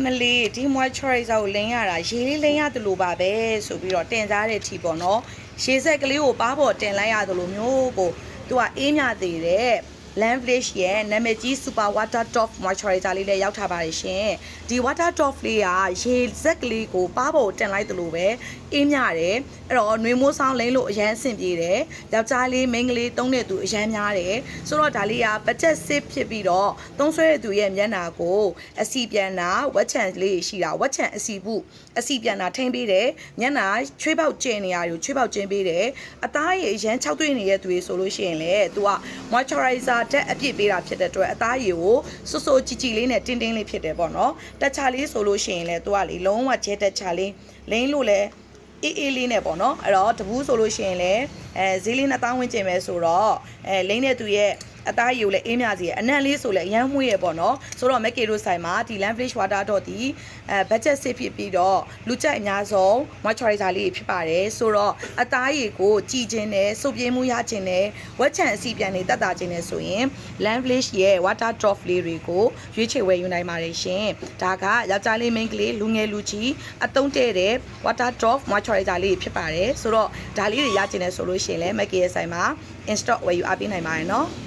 မလေးဒီ moisturizer ကိုလိမ့်ရတာရေးလေးလိမ့်ရတယ်လို့ပါပဲဆိုပြီးတော့တင်စားတဲ့ ठी ပေါ့နော်ရှေးဆက်ကလေးကိုပါးပေါ်တင်လိုက်ရတယ်လို့မျိုးကိုသူကအေးမြသေးတဲ့ Laneige ရဲ့နာမည်ကြီး Super Water Top Moisturizer လေးလည်းရောက်ထားပါတယ်ရှင်ဒီ Water Top လေးကရေဆက်ကလေးကိုပါးပေါ်တင်လိုက်တယ်လို့ပဲအေးမြတယ်အဲ့တော့နှွေမိုးဆောင်လိမ့်လို့အရန်အဆင်ပြေတယ်ယောက်ျားလေးမိန်းကလေးသုံးတဲ့သူအရန်များတယ်ဆိုတော့ဒါလေးက budget safe ဖြစ်ပြီးတော့သုံးဆွဲတဲ့သူရဲ့မျက်နှာကိုအစီပြန်တာဝက်ချန်လေးရှိတာဝက်ချန်အစီပြန်တာထိမ့်ပေးတယ်မျက်နှာချွေးပေါက်ကျင်နေရကိုချွေးပေါက်ကျင်ပေးတယ်အသားရည်အရန်6တွေ့နေတဲ့သူတွေဆိုလို့ရှိရင်လေသူက moisturizer တက်အပြည့်ပေးတာဖြစ်တဲ့အတွက်အသားရည်ကိုစွတ်စွတ်ကြည်ကြည်လေးနဲ့တင်းတင်းလေးဖြစ်တယ်ပေါ့နော်တက်ချလေးဆိုလို့ရှိရင်လေသူကလေလုံးဝကျဲတက်ချလေးလိမ့်လို့လေအေးလေးနဲ့ပေါ့နော်အဲ့တော့တဘူးဆိုလို့ရှိရင်လည်းဈေးလေး2000ဝန်းကျင်ပဲဆိုတော့လိမ့်တဲ့သူရဲ့အသားရည်ကိုလည်းအေးမြစီရအနံ့လေးဆိုလည်းအရန်မှုရပေါ့နော်ဆိုတော့မက်ကေတို့ဆိုင်မှာဒီ Laneige Water Dot ဒီbudget safe ဖြစ်ပြီးတော့လူကြိုက်အများဆုံး moisturizer လေးဖြစ်ပါတယ်ဆိုတော့အသားရည်ကိုကြည်ခြင်းနဲ့စုပ်ပြင်းမှုရခြင်းနဲ့ဝက်ချန်အစီပြန်တွေတက်တာခြင်းနဲ့ဆိုရင် Laneige ရဲ့ Water Drop လေးတွေကိုရွေးချယ်ဝယ်ယူနိုင်ပါတယ်ရှင်ဒါကယောက်ျားလေးမိန်းကလေးလူငယ်လူကြီးအသုံးတဲ့တဲ့ Water Drop moisturizer လေးဖြစ်ပါတယ်ဆိုတော့ဒါလေးတွေရခြင်းနဲ့ဆိုလို့ရှိရင်လည်းမက်ကေရဲ့ဆိုင်မှာ in stock ဝယ်ယူအားပေးနိုင်ပါတယ်နော်